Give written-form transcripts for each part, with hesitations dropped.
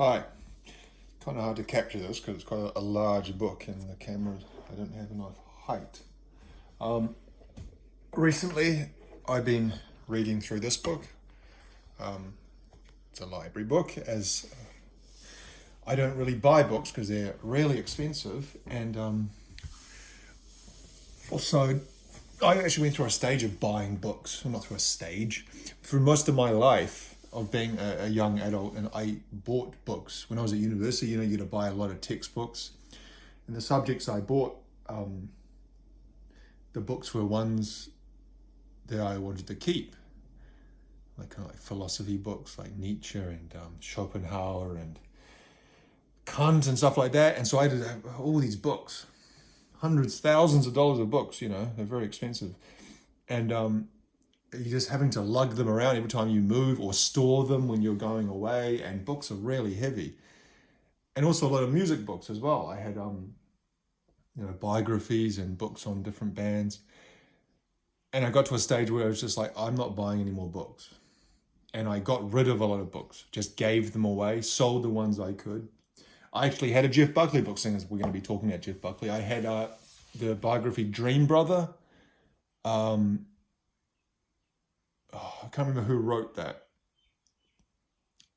Hi. Kind of hard to capture this because it's quite a large book and the camera, I don't have enough height. Recently, I've been reading through this book. It's a library book, as I don't really buy books because they're really expensive. And also, I actually went through a stage of buying books. Well, not through a stage. For most of my life of being a young adult, and I bought books. When I was at university, you had to buy a lot of textbooks. And the subjects I bought, the books were ones that I wanted to keep. Like kind of like philosophy books like Nietzsche and Schopenhauer and Kant and stuff like that. And so I had all these books, hundreds, thousands of dollars of books, they're very expensive. And you're just having to lug them around every time you move or store them when you're going away. And books are really heavy. And also a lot of music books as well. I had, biographies and books on different bands. And I got to a stage where I was just like, I'm not buying any more books. And I got rid of a lot of books, just gave them away, sold the ones I could. I actually had a Jeff Buckley book, seeing as we're going to be talking about Jeff Buckley. I had the biography Dream Brother. I can't remember who wrote that.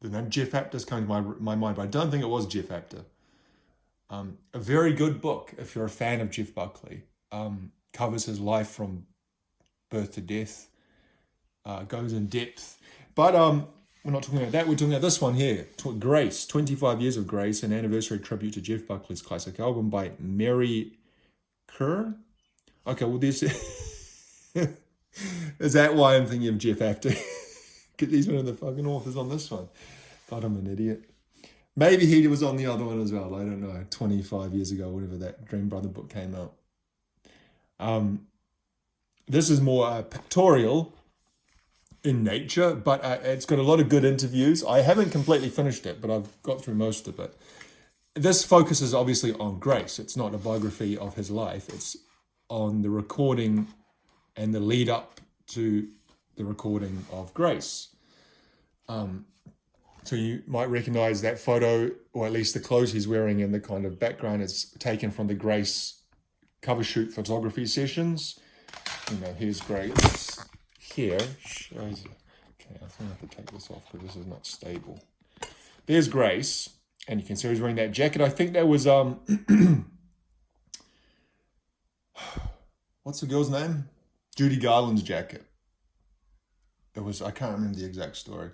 The name Jeff Apter's coming to my mind, but I don't think it was Jeff Apter. A very good book if you're a fan of Jeff Buckley. Covers his life from birth to death. Goes in depth. But we're not talking about that. We're talking about this one here. Grace, 25 Years of Grace, an anniversary tribute to Jeff Buckley's classic album by Mary Kerr. Okay, well, this is that why I'm thinking of Jeff Apter? Because he's one of the fucking authors on this one. God, I'm an idiot. Maybe he was on the other one as well. I don't know. 25 years ago, whatever that Dream Brother book came out. This is more pictorial in nature, but it's got a lot of good interviews. I haven't completely finished it, but I've got through most of it. This focuses obviously on Grace. It's not a biography of his life. It's on the recording and the lead up to the recording of Grace. So you might recognize that photo, or at least the clothes he's wearing in the kind of background is taken from the Grace cover shoot photography sessions. Here's Grace here. Shows. Okay, I think I have to take this off because this is not stable. There's Grace, and you can see he's wearing that jacket. I think that was what's the girl's name? Judy Garland's jacket. I can't remember the exact story.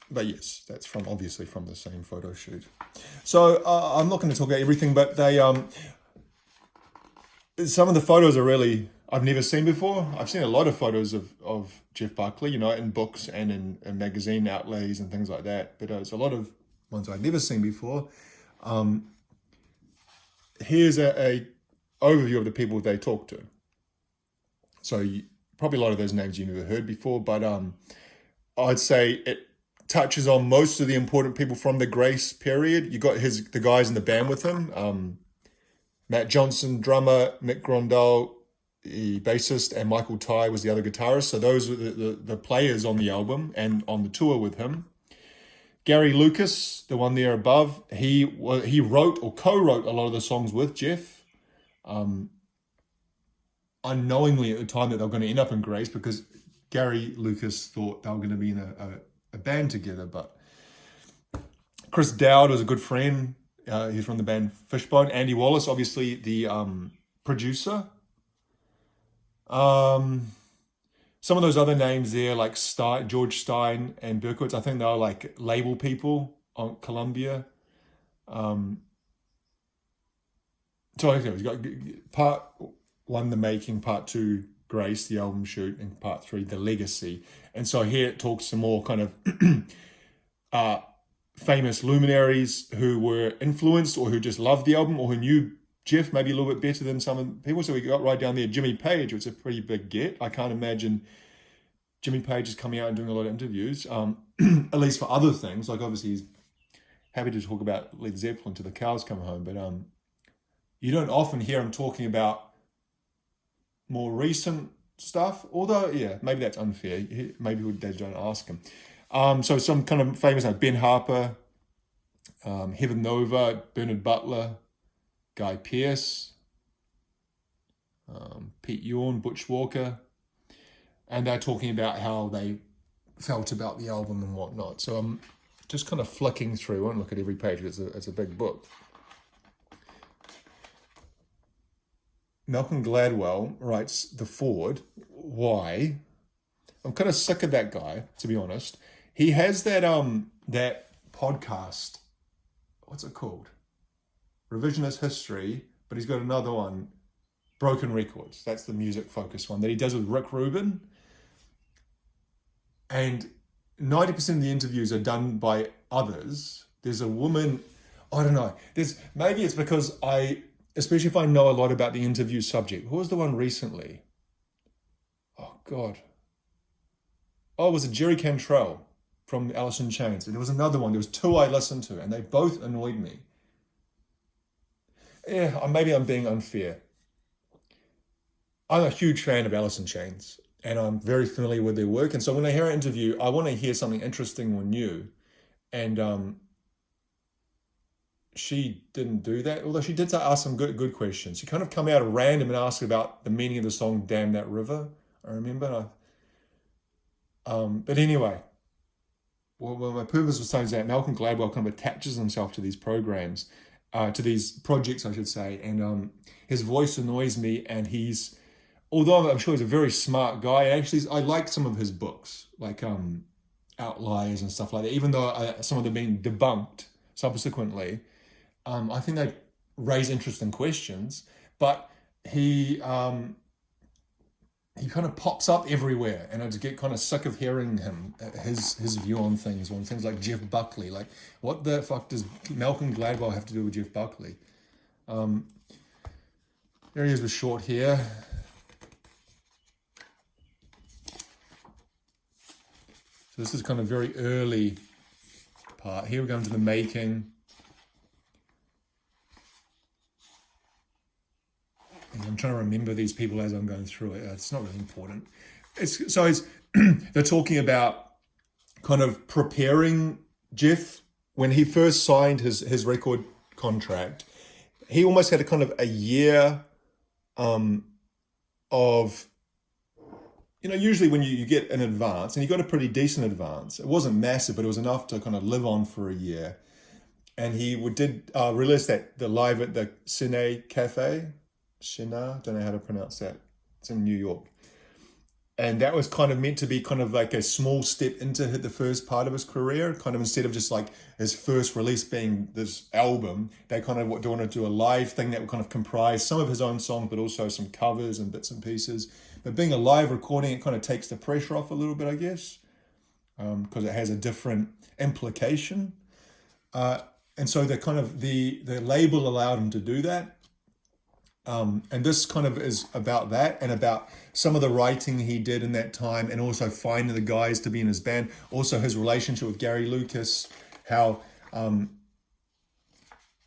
But yes, that's obviously from the same photo shoot. So I'm not going to talk about everything, but they some of the photos are really I've never seen before. I've seen a lot of photos of Jeff Buckley, in books and in magazine outlays and things like that. But there's a lot of ones I've never seen before. Here's a overview of the people they talk to. So probably a lot of those names you've never heard before, but I'd say it touches on most of the important people from the Grace period. You got the guys in the band with him, Matt Johnson, drummer, Mick Grondal, the bassist, and Michael Ty was the other guitarist. So those were the players on the album and on the tour with him. Gary Lucus, the one there above, he wrote or co-wrote a lot of the songs with Jeff. Unknowingly at the time that they were going to end up in Grace, because Gary Lucas thought they were going to be in a band together. But Chris Dowd was a good friend. He's from the band Fishbone. Andy Wallace, obviously the producer. Some of those other names there, like George Stein and Berkowitz, I think they were like label people on Columbia. So okay, we've got part one, the making, part two, Grace, the album shoot, and part three, the legacy. And so here it talks some more kind of famous luminaries who were influenced or who just loved the album or who knew Jeff maybe a little bit better than some of the people. So we got right down there Jimmy Page, which is a pretty big get. I can't imagine Jimmy Page is coming out and doing a lot of interviews, at least for other things. Like obviously he's happy to talk about Led Zeppelin till the cows come home, but you don't often hear him talking about more recent stuff. Although, yeah, maybe that's unfair. Maybe they don't ask him. So some kind of famous like Ben Harper, Heaven Nova, Bernard Butler, Guy Pearce, Pete Yorn, Butch Walker, and they're talking about how they felt about the album and whatnot. So I'm just kind of flicking through. I won't look at every page. It's a big book. Malcolm Gladwell writes the foreword. Why? I'm kind of sick of that guy, to be honest. He has that podcast. What's it called? Revisionist History, but he's got another one, Broken Records. That's the music focused one that he does with Rick Rubin. And 90% of the interviews are done by others. There's a woman, I don't know. Maybe it's because especially if I know a lot about the interview subject. Who was the one recently? Oh God. Oh, it was Jerry Cantrell from Alice in Chains. And there was another one. There was two I listened to, and they both annoyed me. Yeah, maybe I'm being unfair. I'm a huge fan of Alice in Chains, and I'm very familiar with their work. And so when I hear an interview, I want to hear something interesting or new. And she didn't do that, although she did ask some good questions. She kind of come out at random and asked about the meaning of the song "Damn That River." I remember. But anyway, well, my purpose was saying is that Malcolm Gladwell kind of attaches himself to these programs, to these projects, I should say, and his voice annoys me. And although I'm sure he's a very smart guy, and actually I like some of his books, like Outliers and stuff like that. Even though some of them being debunked subsequently, I think they raise interesting questions. But he kind of pops up everywhere, and I just get kind of sick of hearing his view on things like Jeff Buckley. Like, what the fuck does Malcolm Gladwell have to do with Jeff Buckley? There he is with short hair. So this is kind of very early part. Here we go into the making. I'm trying to remember these people as I'm going through it. It's not really important. They're talking about kind of preparing Jeff when he first signed his record contract. He almost had a year of, usually when you get an advance, and he got a pretty decent advance. It wasn't massive, but it was enough to kind of live on for a year. And he did release the live at the Cine Cafe. Shinar, don't know how to pronounce that. It's in New York. And that was kind of meant to be kind of like a small step into the first part of his career, kind of instead of just like his first release being this album, they kind of wanted to do a live thing that would kind of comprise some of his own songs, but also some covers and bits and pieces. But being a live recording, it kind of takes the pressure off a little bit, I guess, because it has a different implication. And so the label allowed him to do that. And this kind of is about that and about some of the writing he did in that time, and also finding the guys to be in his band. Also his relationship with Gary Lucus, how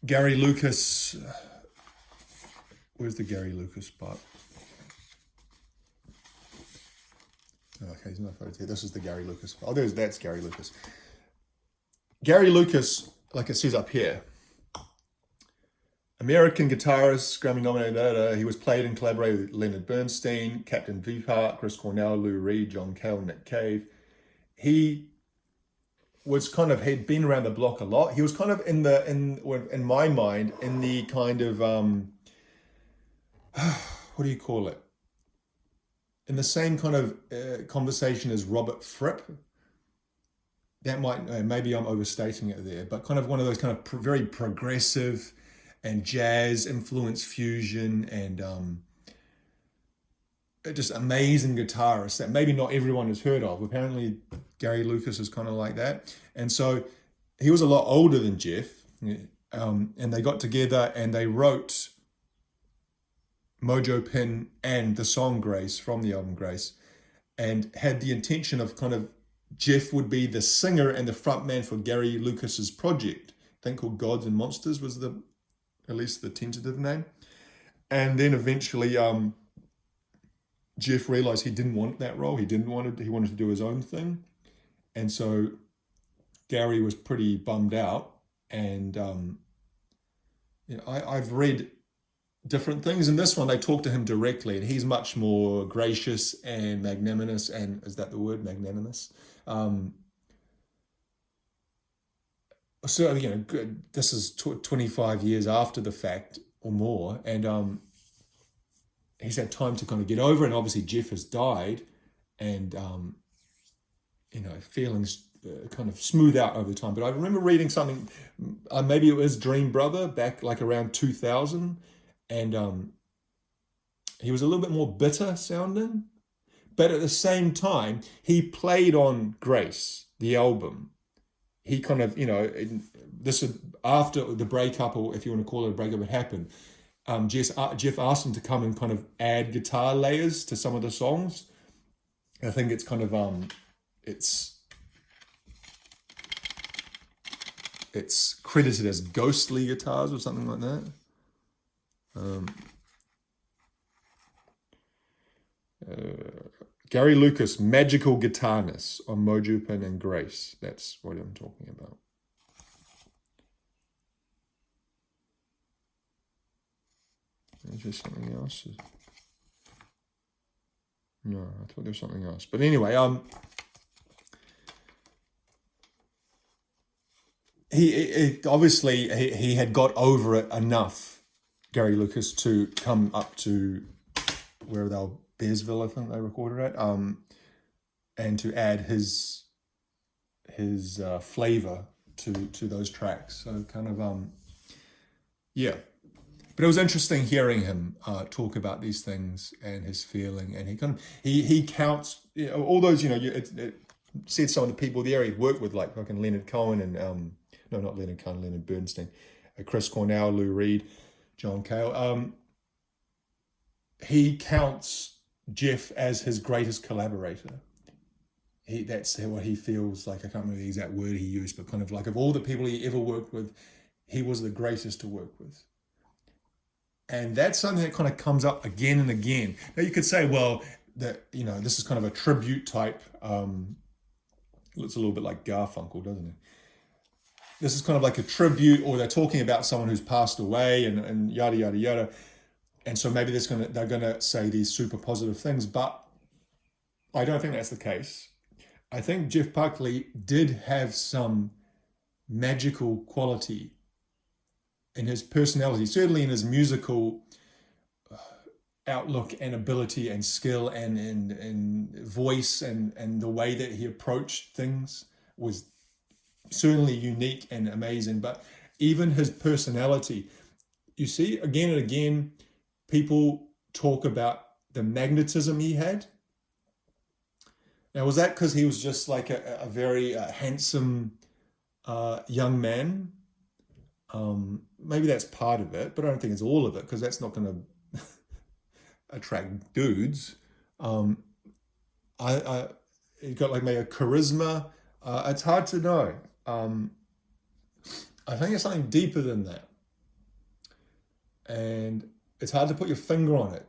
Gary Lucas, where's the Gary Lucas part? Okay, he's not photos here. This is the Gary Lucas part. Oh, that's Gary Lucas. Gary Lucas, like it says up here, American guitarist, Grammy nominated. He was played and collaborated with Leonard Bernstein, Captain Beefheart, Chris Cornell, Lou Reed, John Cale, Nick Cave. He was he'd been around the block a lot. He was kind of in my mind, in the kind of, what do you call it? In the same kind of conversation as Robert Fripp. That maybe I'm overstating it there, but kind of one of those kind of very progressive and jazz influence fusion, and just amazing guitarist that maybe not everyone has heard of. Apparently Gary Lucas is kind of like that. And so he was a lot older than Jeff, and they got together and they wrote Mojo Pin and the song Grace from the album Grace, and had the intention of kind of Jeff would be the singer and the frontman for Gary Lucas's project, I think called Gods and Monsters was at least the tentative name. And then eventually Jeff realized he didn't want that role. He wanted to do his own thing. And so Gary was pretty bummed out. And I've read different things. In this one, they talk to him directly, and he's much more gracious and magnanimous. And is that the word, magnanimous? Um, so good. This is 25 years after the fact or more, and he's had time to kind of get over it. And obviously, Jeff has died, and feelings kind of smooth out over time. But I remember reading something, maybe it was Dream Brother back like around 2000, and he was a little bit more bitter sounding, but at the same time, he played on Grace, the album. He kind of, this is after the breakup, or if you want to call it a breakup, had happened. Jeff asked him to come and kind of add guitar layers to some of the songs. I think it's kind of it's credited as ghostly guitars or something like that. Gary Lucus, Magical Guitarness on Mojo Pin and Grace. That's what I'm talking about. Is there something else? No, I thought there was something else. But anyway, he obviously he had got over it enough, Gary Lucas, to come up to where they were, Bearsville, I think they recorded at, and to add his flavor to those tracks. So kind of yeah. But it was interesting hearing him talk about these things and his feeling, and he kind of he counts all those it said some of the people there he worked with, like fucking Leonard Cohen and no, not Leonard Cohen, Leonard Bernstein, Chris Cornell, Lou Reed, John Cale. He counts Jeff as his greatest collaborator. That's what he feels like. I can't remember the exact word he used, but kind of like of all the people he ever worked with, he was the greatest to work with. And that's something that kind of comes up again and again. Now you could say, well, that this is kind of a tribute type. Looks a little bit like Garfunkel, doesn't it? This is kind of like a tribute, or they're talking about someone who's passed away, and yada yada yada. And so maybe they're gonna say these super positive things, but I don't think that's the case. I think Jeff Buckley did have some magical quality in his personality, certainly in his musical outlook and ability and skill and voice and the way that he approached things was certainly unique and amazing. But even his personality, you see, again and again, people talk about the magnetism he had. Now, was that because he was just like a very handsome young man? Maybe that's part of it, but I don't think it's all of it, because that's not going to attract dudes. He got like maybe a charisma. It's hard to know. I think it's something deeper than that, and it's hard to put your finger on it.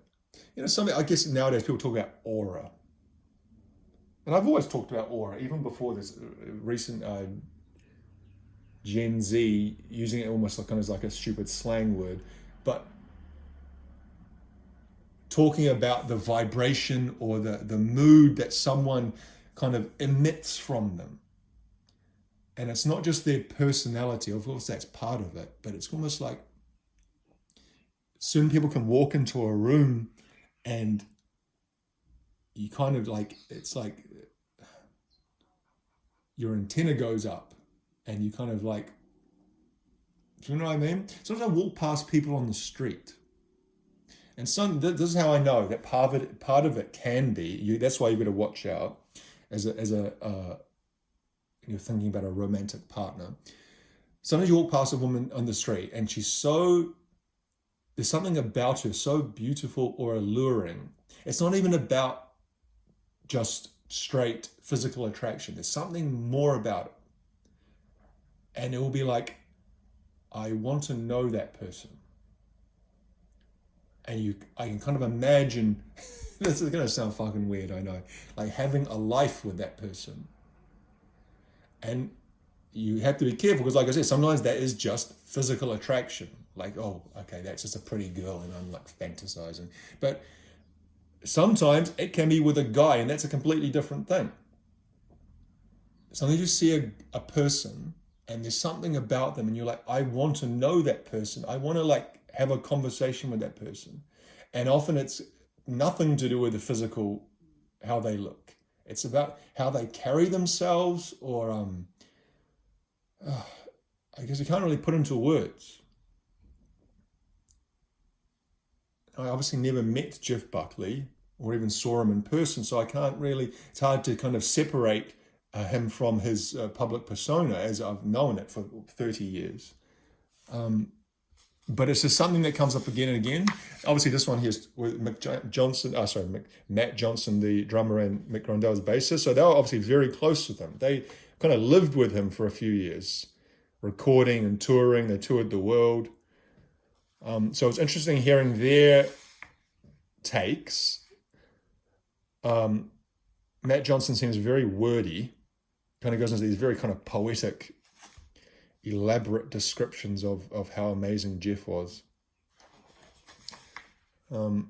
Something, I guess nowadays people talk about aura, and I've always talked about aura even before this recent Gen Z using it almost like kind of like a stupid slang word, but talking about the vibration or the mood that someone kind of emits from them. And it's not just their personality, of course that's part of it, but it's almost like certain people can walk into a room and you kind of like, it's like your antenna goes up and you kind of like, do you know what I mean? Sometimes I walk past people on the street, and this is how I know that part of it can be, that's why you've got to watch out as you're thinking about a romantic partner. Sometimes you walk past a woman on the street and there's something about her so beautiful or alluring. It's not even about just straight physical attraction. There's something more about it. And it will be like, I want to know that person. And I can kind of imagine, this is going to sound fucking weird, I know, like having a life with that person. And you have to be careful because, like I said, sometimes that is just physical attraction. Like, oh, okay, that's just a pretty girl and I'm like fantasizing. But sometimes it can be with a guy and that's a completely different thing. Sometimes you see a person and there's something about them and you're like, I want to know that person. I want to like have a conversation with that person. And often it's nothing to do with the physical, how they look. It's about how they carry themselves, or I guess you can't really put into words. I obviously never met Jeff Buckley or even saw him in person, so I can't really, it's hard to kind of separate him from his public persona as I've known it for 30 years. But it's just something that comes up again and again. Obviously, this one here is with Matt Johnson, the drummer, and Mick Rondell's bassist. So they were obviously very close with him. They kind of lived with him for a few years, recording and touring. They toured the world. So it's interesting hearing their takes. Matt Johnson seems very wordy, kind of goes into these very kind of poetic, elaborate descriptions of how amazing Jeff was. But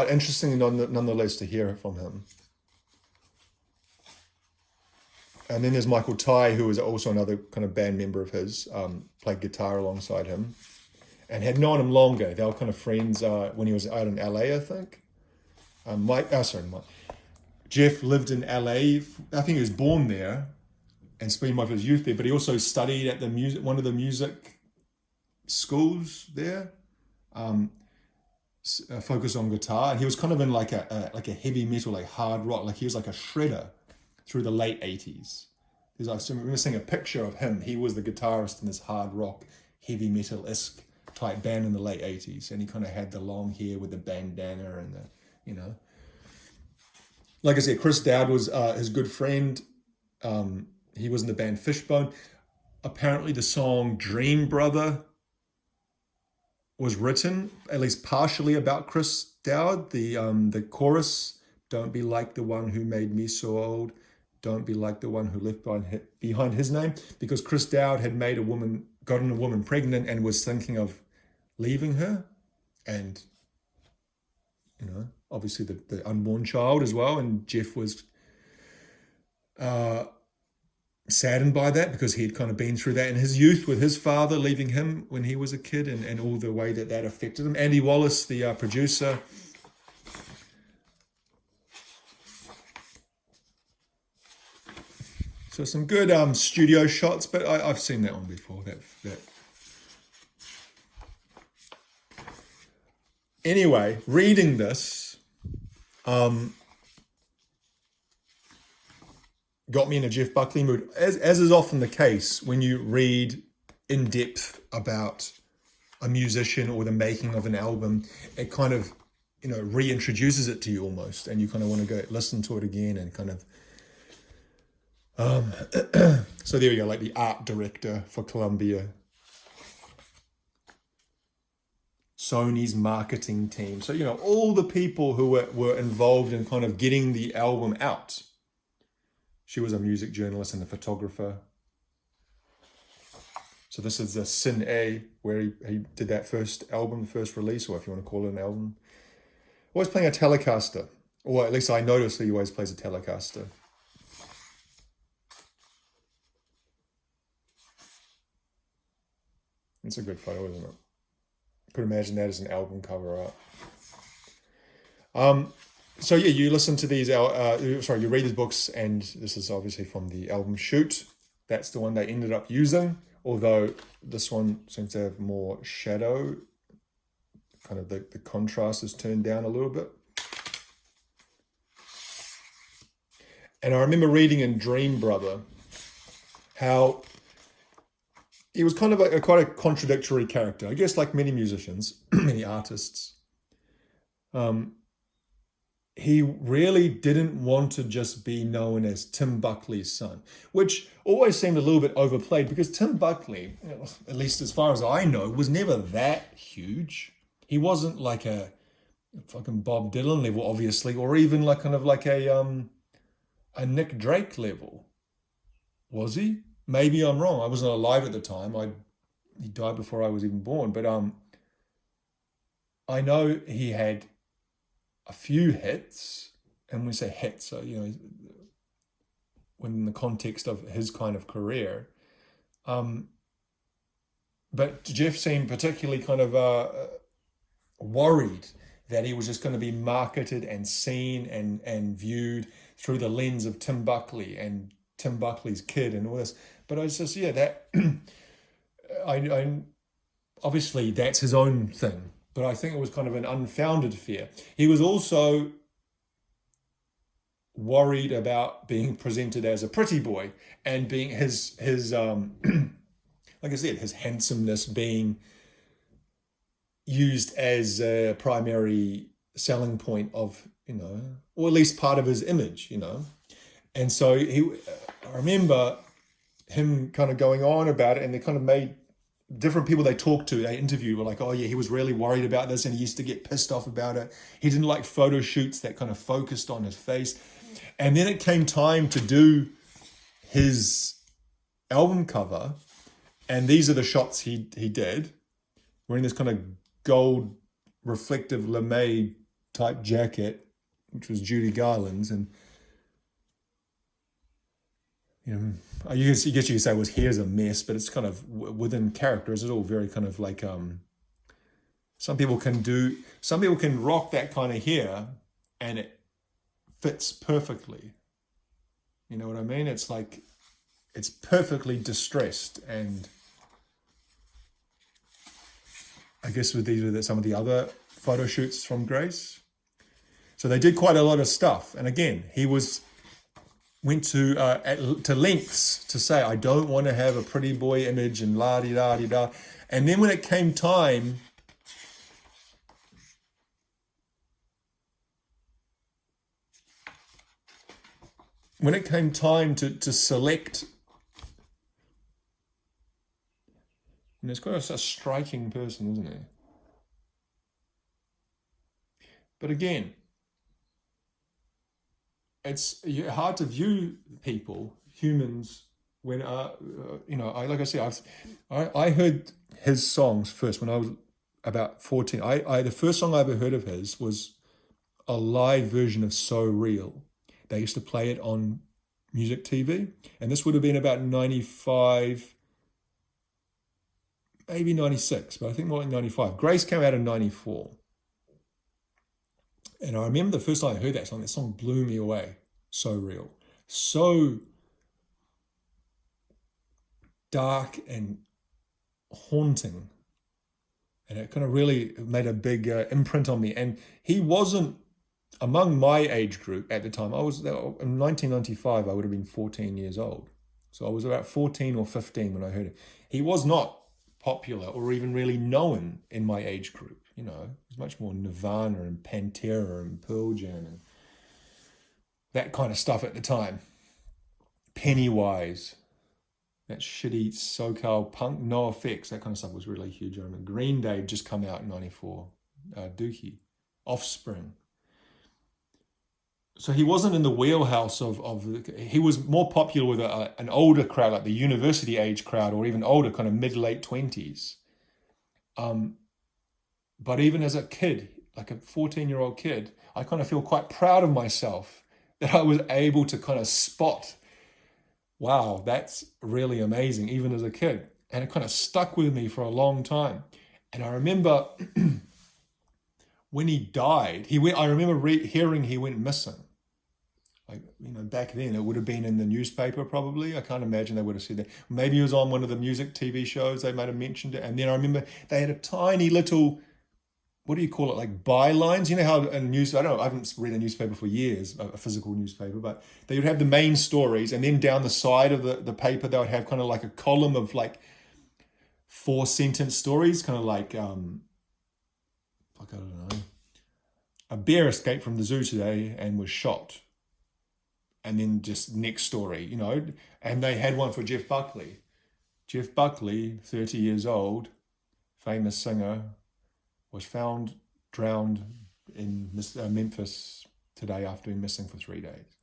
interesting nonetheless to hear from him. And then there's Michael Ty, who was also another kind of band member of his, played guitar alongside him, and had known him longer. They were kind of friends when he was out in LA, I think. Jeff lived in LA. I think he was born there and spent most of his youth there, but he also studied at one of the music schools there, focused on guitar. And he was kind of in like a heavy metal, like hard rock, like he was like a shredder through the late 80s. I remember seeing a picture of him. He was the guitarist in this hard rock, heavy metal-esque type band in the late 80s. And he kind of had the long hair with the bandana and the, Like I said, Chris Dowd was his good friend. He was in the band Fishbone. Apparently the song Dream Brother was written, at least partially, about Chris Dowd. The chorus, don't be like the one who made me so old. Don't be like the one who left behind his name. Because Chris Dowd had gotten a woman pregnant and was thinking of leaving her. And, obviously the unborn child as well. And Jeff was saddened by that because he had kind of been through that in his youth with his father leaving him when he was a kid, and all the way that affected him. Andy Wallace, the producer, so some good studio shots, but I've seen that one before. That. Anyway, reading this got me in a Jeff Buckley mood, as is often the case when you read in depth about a musician or the making of an album. It kind of, reintroduces it to you almost, and you kind of want to go listen to it again and kind of. So there we go, like the art director for Columbia, Sony's marketing team. So, all the people who were involved in kind of getting the album out. She was a music journalist and a photographer. So this is the Sin A, where he did that first album, first release, or if you want to call it an album. Always playing a Telecaster, or at least I noticed that he always plays a Telecaster. It's a good photo, isn't it? Could imagine that as an album cover art. So yeah, you listen to these, you read these books, and this is obviously from the album Shoot. That's the one they ended up using, although this one seems to have more shadow. Kind of the contrast is turned down a little bit. And I remember reading in Dream Brother how he was kind of quite a contradictory character, I guess, like many musicians, many artists. He really didn't want to just be known as Tim Buckley's son, which always seemed a little bit overplayed because Tim Buckley, at least as far as I know, was never that huge. He wasn't like a fucking Bob Dylan level, obviously, or even like kind of like a a Nick Drake level. Was he? Maybe I'm wrong. I wasn't alive at the time. He died before I was even born. But I know he had a few hits, and when we say hits, so when in the context of his kind of career. Um, but Jeff seemed particularly kind of worried that he was just going to be marketed and seen and viewed through the lens of Tim Buckley and Tim Buckley's kid and all this. But I was just, yeah, that I obviously that's his own thing, but I think it was kind of an unfounded fear. He was also worried about being presented as a pretty boy and being his like I said, his handsomeness being used as a primary selling point of, or at least part of his image. And so I remember him kind of going on about it, and they kind of made different people they talked to, they interviewed, were like, oh yeah, he was really worried about this and he used to get pissed off about it. He didn't like photo shoots that kind of focused on his face. And then it came time to do his album cover, and these are the shots he did, wearing this kind of gold reflective lame type jacket, which was Judy Garland's, and I guess you could say it was hair's a mess, but it's kind of within character. It's all very kind of like some people can rock that kind of hair, and it fits perfectly. You know what I mean? It's like it's perfectly distressed, and I guess with some of the other photo shoots from Grace. So they did quite a lot of stuff, and again, he went to lengths to say, I don't want to have a pretty boy image and la di da di da. And then when it came time, to select, and it's quite a striking person, isn't he? But again, it's hard to view humans, when like I said, I heard his songs first when I was about 14. The first song I ever heard of his was a live version of So Real. They used to play it on music TV, and this would have been about 95, maybe 96, but I think more like 95. Grace came out in 94. And I remember the first time I heard that song blew me away. So real. So dark and haunting. And it kind of really made a big imprint on me. And he wasn't among my age group at the time. In 1995, I would have been 14 years old. So I was about 14 or 15 when I heard it. He was not popular or even really known in my age group. It was much more Nirvana and Pantera and Pearl Jam and that kind of stuff at the time. Pennywise, that shitty SoCal punk, No Effects, that kind of stuff was really huge. I remember Green Day had just come out in 94, Dookie, Offspring. So he wasn't in the wheelhouse he was more popular with an older crowd, like the university age crowd, or even older, kind of mid-late 20s. But even as a kid, like a 14-year-old kid, I kind of feel quite proud of myself that I was able to kind of spot, wow, that's really amazing, even as a kid. And it kind of stuck with me for a long time. And I remember when he died, I remember hearing he went missing. Like, back then it would have been in the newspaper probably. I can't imagine they would have said that. Maybe he was on one of the music TV shows, they might have mentioned it. And then I remember they had a tiny little, what do you call it, like bylines? You know how in news, I haven't read a newspaper for years, a physical newspaper, but they would have the main stories, and then down the side of the paper they would have kind of like a column of like 4-sentence stories, kind of like, I don't know, a bear escaped from the zoo today and was shot. And then just next story, and they had one for Jeff Buckley. Jeff Buckley, 30 years old, famous singer, was found drowned in Memphis today after being missing for 3 days.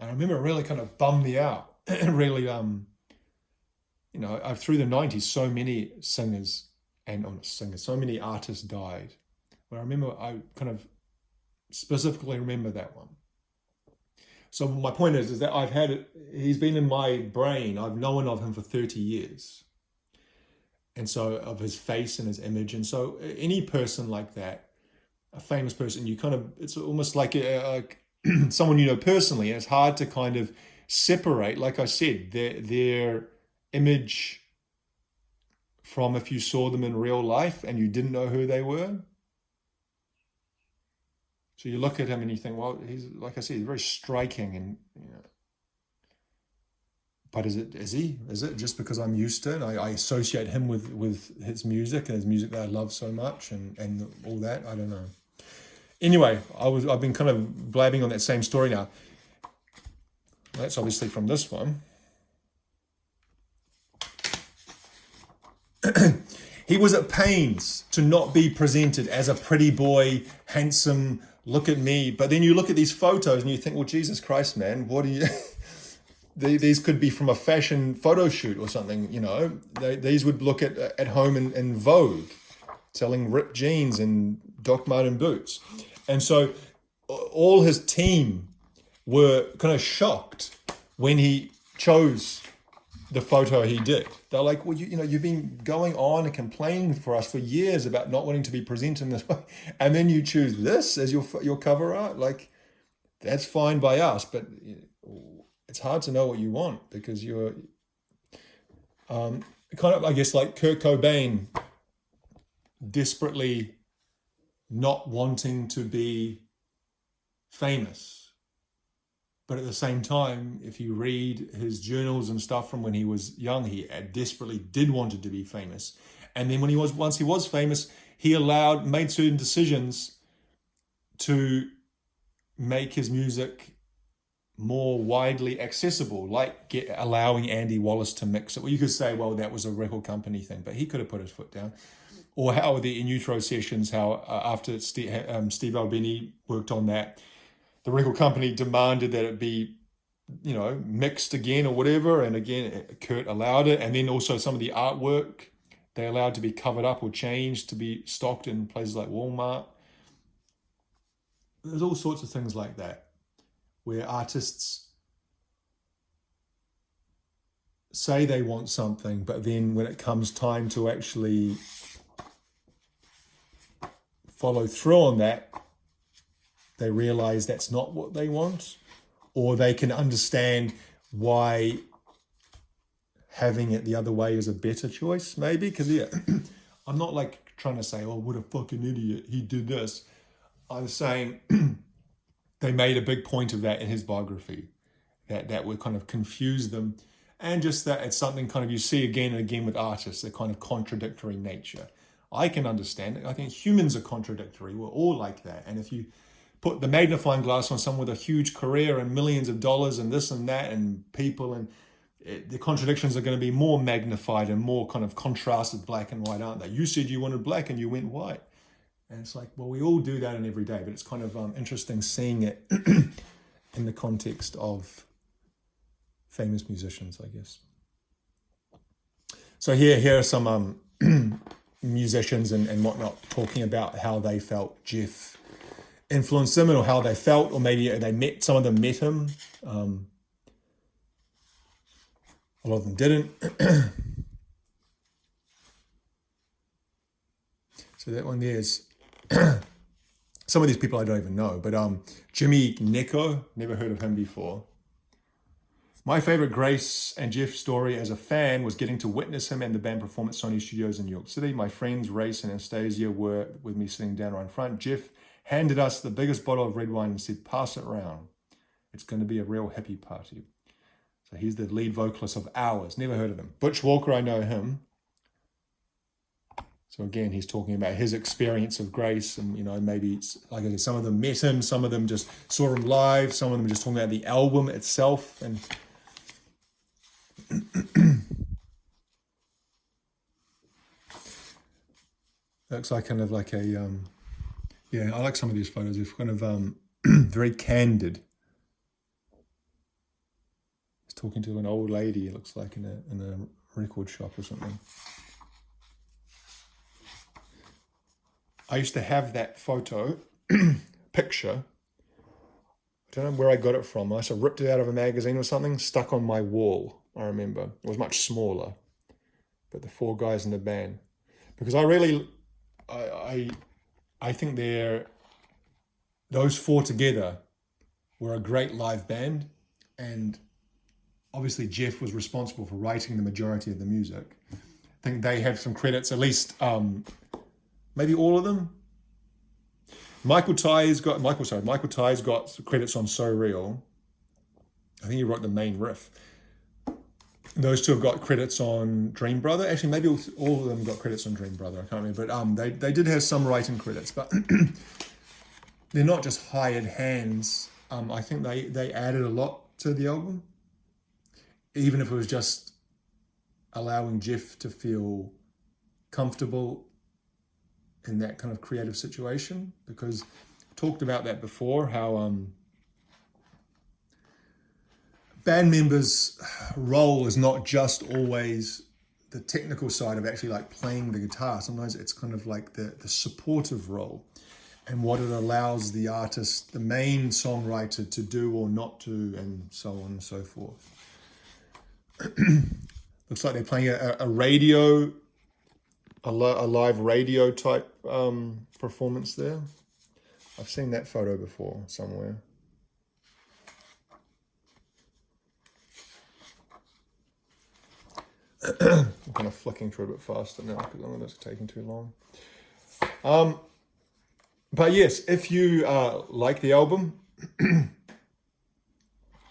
And I remember it really kind of bummed me out. It really, through the 90s, so many singers and not singers, so many artists died. But I remember, I kind of specifically remember that one. So my point is that he's been in my brain. I've known of him for 30 years. And so of his face and his image. And so any person like that, a famous person, it's almost like someone you know personally. And it's hard to kind of separate, like I said, their image from if you saw them in real life and you didn't know who they were. So you look at him and you think, well, he's, like I said, he's very striking, and but is it just because I'm used to it? I associate him with his music and his music that I love so much, and all that. I don't know. Anyway, I've been kind of blabbing on that same story now. That's obviously from this one. He was at pains to not be presented as a pretty boy, handsome, look at me. But then you look at these photos and you think, well, Jesus Christ, man, what do you... These could be from a fashion photo shoot or something, These would look at home in Vogue, selling ripped jeans and Doc Marten boots. And so all his team were kind of shocked when he chose the photo he did. They're like, well, you've been going on and complaining for us for years about not wanting to be presented in this way, and then you choose this as your cover art. Like, that's fine by us, but it's hard to know what you want, because you're kind of, I guess, like Kurt Cobain desperately not wanting to be famous. But at the same time, if you read his journals and stuff from when he was young, he desperately did want to be famous. And then once he was famous, he made certain decisions to make his music more widely accessible, like allowing Andy Wallace to mix it. Well, you could say, well, that was a record company thing, but he could have put his foot down. Or how the In Utero sessions, how after Steve Albini worked on that, the record company demanded that it be, mixed again or whatever. And again, Kurt allowed it. And then also some of the artwork, they allowed to be covered up or changed to be stocked in places like Walmart. There's all sorts of things like that, where artists say they want something, but then when it comes time to actually follow through on that, they realize that's not what they want, or they can understand why having it the other way is a better choice, maybe. Because I'm not like trying to say, oh, what a fucking idiot, he did this. I'm saying they made a big point of that in his biography, that would kind of confuse them, and just that it's something kind of you see again and again with artists, a kind of contradictory nature. I can understand it. I think humans are contradictory. We're all like that. And if you put the magnifying glass on someone with a huge career and millions of dollars and this and that and people, and the contradictions are going to be more magnified and more kind of contrasted, black and white, aren't they? You said you wanted black and you went white. And it's like, well, we all do that in every day, but it's kind of interesting seeing it in the context of famous musicians, I guess. So here are some musicians and whatnot talking about how they felt Jeff influenced them, or how they felt, or maybe some of them met him. A lot of them didn't. So that one there is some of these people I don't even know, but Jimmy Necco, never heard of him before. My favorite Grace and Jeff story as a fan was getting to witness him and the band perform at Sony Studios in New York City. My friends Race and Anastasia were with me sitting down right in front. Jeff handed us the biggest bottle of red wine and said, pass it round. It's going to be a real happy party. So he's the lead vocalist of Hours. Never heard of him. Butch Walker, I know him. So again, he's talking about his experience of Grace, and maybe it's, like I said, some of them met him, some of them just saw him live, some of them just talking about the album itself. And looks like kind of like a I like some of these photos. They're kind of very candid. talking to an old lady, it looks like, in a record shop or something. I used to have that photo, picture. I don't know where I got it from. I must have ripped it out of a magazine or something, stuck on my wall, I remember. It was much smaller, but the 4 guys in the band. Because I think those 4 together were a great live band, and obviously Jeff was responsible for writing the majority of the music. I think they have some credits, at least maybe all of them. Michael Ty's got some credits on So Real. I think he wrote the main riff. Those 2 have got credits on Dream Brother. Actually, maybe all of them got credits on Dream Brother. I can't remember, but they did have some writing credits. But they're not just hired hands. I think they added a lot to the album, even if it was just allowing Jeff to feel comfortable in that kind of creative situation, because I talked about that before, how band members' role is not just always the technical side of actually like playing the guitar. Sometimes it's kind of like the supportive role, and what it allows the artist, the main songwriter, to do or not do, and so on and so forth. Looks like they're playing a radio, a live radio type performance there. I've seen that photo before somewhere. I'm kind of flicking through a bit faster now because I know that's taking too long. But yes, if you like the album,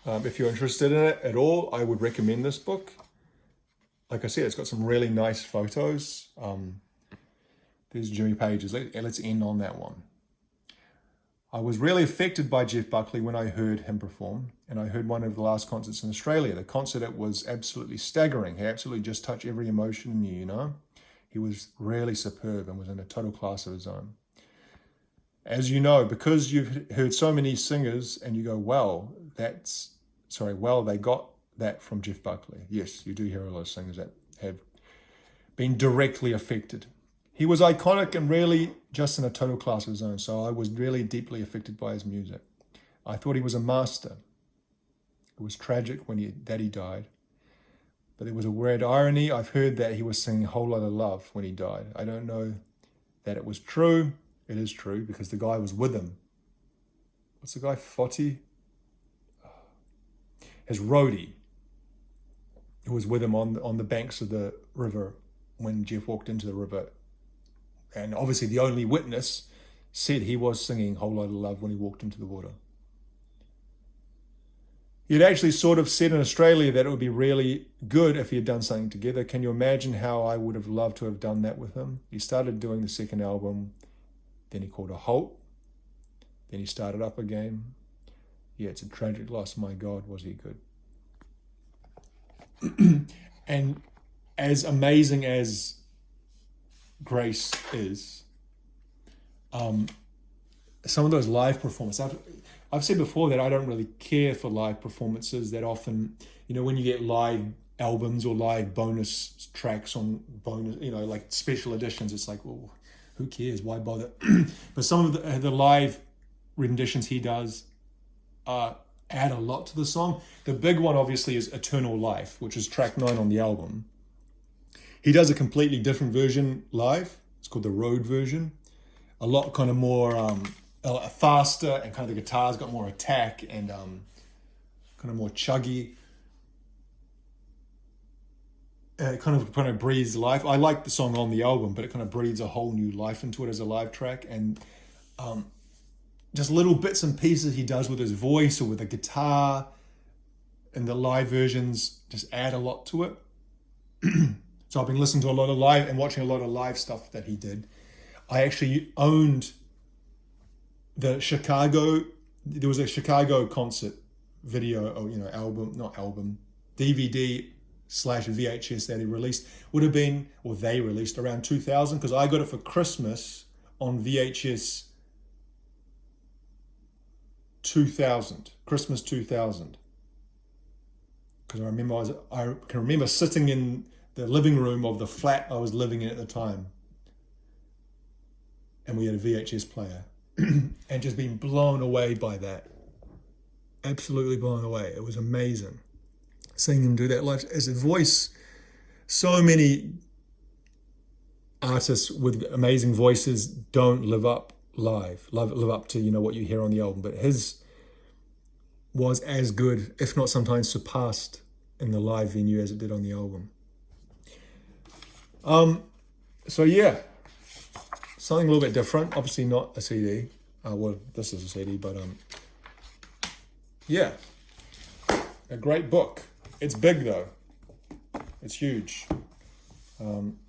if you're interested in it at all, I would recommend this book. Like I said, it's got some really nice photos. There's Jimmy Page's. Let's end on that one. I was really affected by Jeff Buckley when I heard him perform, and I heard one of the last concerts in Australia. The concert, it was absolutely staggering. He absolutely just touched every emotion in you, you know? He was really superb and was in a total class of his own. As you know, because you've heard so many singers and you go, well, they got that from Jeff Buckley. Yes, you do hear a lot of singers that have been directly affected. He was iconic and really just in a total class of his own, so I was really deeply affected by his music. I thought he was a master. It was tragic that he died, but there was a weird irony. I've heard that he was singing a whole lot of love when he died. I don't know that it was true. It is true because the guy was with him. What's the guy, Fotty? His roadie, who was with him on the banks of the river when Jeff walked into the river. And obviously the only witness said he was singing a whole lot of love when he walked into the water. He'd actually sort of said in Australia that it would be really good if he had done something together. Can you imagine how I would have loved to have done that with him? He started doing the second album, then he called a halt, then he started up again. Yeah, it's a tragic loss. My God, was he good. And as amazing as Grace is, some of those live performances, I've said before that I don't really care for live performances that often. You know, when you get live albums or live bonus tracks on bonus, you know, like special editions, it's like, well, who cares? Why bother? But some of the live renditions he does add a lot to the song. The big one, obviously, is Eternal Life, which is track 9 on the album. He does a completely different version live. It's called the Road version. A lot kind of more faster, and kind of the guitar's got more attack and kind of more chuggy. It kind of breathes life. I like the song on the album, but it kind of breathes a whole new life into it as a live track. And just little bits and pieces he does with his voice or with the guitar and the live versions just add a lot to it. So I've been listening to a lot of live and watching a lot of live stuff that he did. I actually owned there was a Chicago concert video, or, you know, DVD/VHS that he released. They released around 2000, because I got it for Christmas on VHS 2000, Christmas 2000. because I can remember sitting in the living room of the flat I was living in at the time, and we had a VHS player, and just being blown away by that. Absolutely blown away. It was amazing seeing him do that live as a voice. So many artists with amazing voices don't live up live, live up to what you hear on the album, but his was as good, if not sometimes surpassed, in the live venue as it did on the album. So yeah, something a little bit different. Obviously not a CD. Well, this is a CD, but yeah, a great book. It's big though. It's huge. And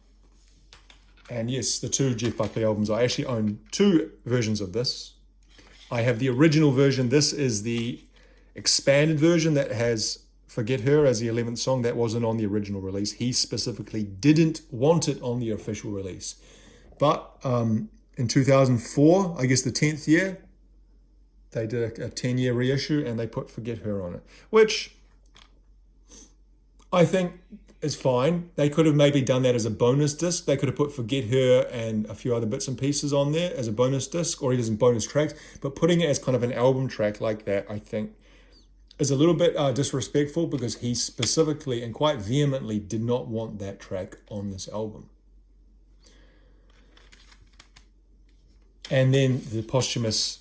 yes, the two Jeff Buckley albums, I actually own two versions of this. I have the original version. This is the expanded version that has Forget Her as the 11th song. That wasn't on the original release. He specifically didn't want it on the official release. But in 2004, I guess the 10th year, they did a 10-year reissue and they put Forget Her on it, which I think is fine. They could have maybe done that as a bonus disc. They could have put Forget Her and a few other bits and pieces on there as a bonus disc, or even bonus tracks. But putting it as kind of an album track like that, I think, is a little bit disrespectful, because he specifically and quite vehemently did not want that track on this album. And then the posthumous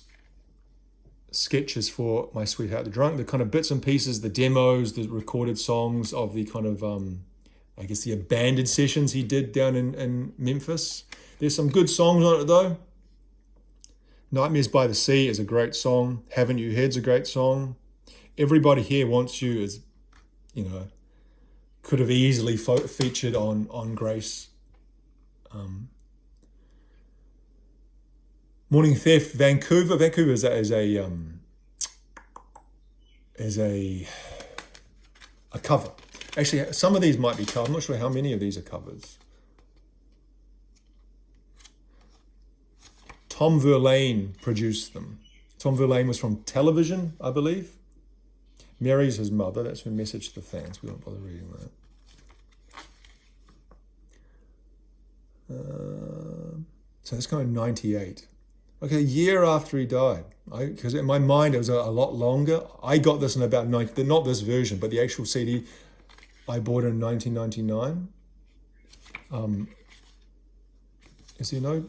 sketches for My Sweetheart the Drunk, the kind of bits and pieces, the demos, the recorded songs of the kind of, I guess, the abandoned sessions he did down in Memphis. There's some good songs on it though. Nightmares by the Sea is a great song. Haven't You Heard's a great song. Everybody Here Wants You is, could have easily featured on Grace. Morning Theft, Vancouver. Vancouver is a cover. Actually, some of these might be covers. I'm not sure how many of these are covers. Tom Verlaine produced them. Tom Verlaine was from Television, I believe. Mary's his mother. That's her message to the fans. We won't bother reading that. So it's going 98. Okay, a year after he died. Because in my mind it was a lot longer. I got this in about not this version, but the actual CD I bought in 1999. Is there no?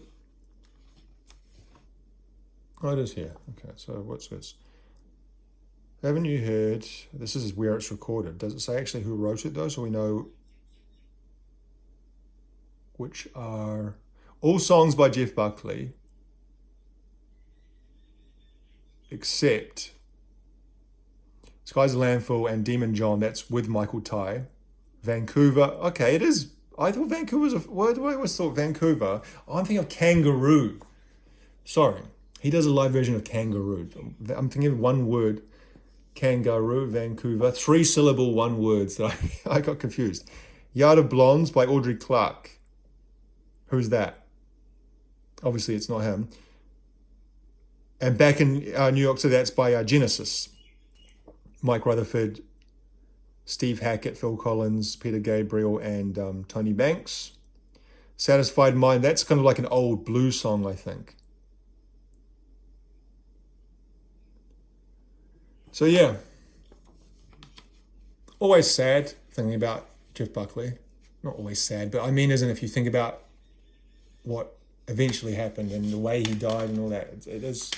Oh, it is here. Okay, so what's this? Haven't You Heard? This is where it's recorded. Does it say actually who wrote it though, so we know which are all songs by Jeff Buckley, except Sky's a Landfall and Demon John. That's with Michael Ty. Vancouver. Okay, it is. I thought Vancouver was why do I always thought Vancouver? Oh, I'm thinking of Kangaroo. Sorry. He does a live version of Kangaroo. I'm thinking of one word. Kangaroo, Vancouver. 3-syllable one words that I got confused. Yard of Blondes by Audrey Clark. Who's that? Obviously it's not him. And Back in New York, so that's by Genesis. Mike Rutherford, Steve Hackett, Phil Collins, Peter Gabriel, and Tony Banks. Satisfied Mind, that's kind of like an old blues song, I think. So yeah, always sad thinking about Jeff Buckley. Not always sad, but I mean as in if you think about what eventually happened and the way he died and all that, it is,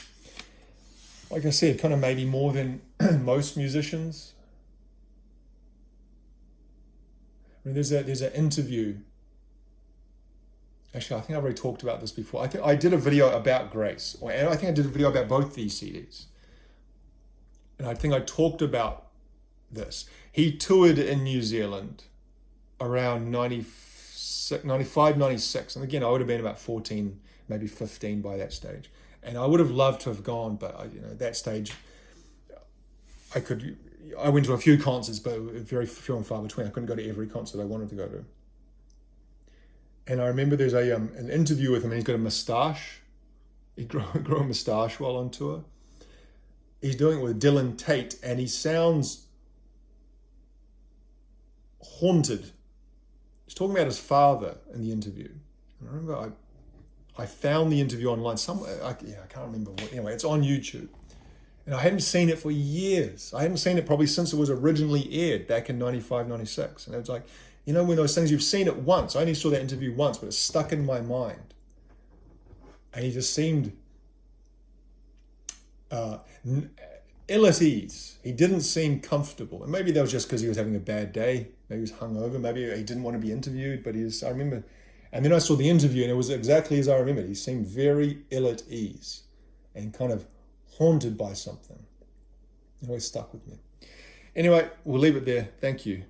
like I said, kind of maybe more than most musicians. I mean, there's an interview. Actually, I think I've already talked about this before. I think I did a video about Grace, and I think I did a video about both these CDs. And I think I talked about this. He toured in New Zealand around 95, 96. And again, I would have been about 14, maybe 15 by that stage. And I would have loved to have gone, but at that stage, I went to a few concerts, but very few and far between. I couldn't go to every concert I wanted to go to. And I remember there's an interview with him, and he's got a moustache. He grew a moustache while on tour. He's doing it with Dylan Tate, and he sounds haunted. He's talking about his father in the interview. And I remember I found the interview online somewhere. I can't remember what. Anyway, it's on YouTube. And I hadn't seen it for years. I hadn't seen it probably since it was originally aired back in 95, 96. And it was like, you know, when those things, you've seen it once. I only saw that interview once, but it's stuck in my mind. And he just seemed ill at ease. He didn't seem comfortable. And maybe that was just because he was having a bad day. Maybe he was hungover. Maybe he didn't want to be interviewed. But I remember. And then I saw the interview, and it was exactly as I remembered. He seemed very ill at ease and kind of haunted by something. It always stuck with me. Anyway, we'll leave it there. Thank you.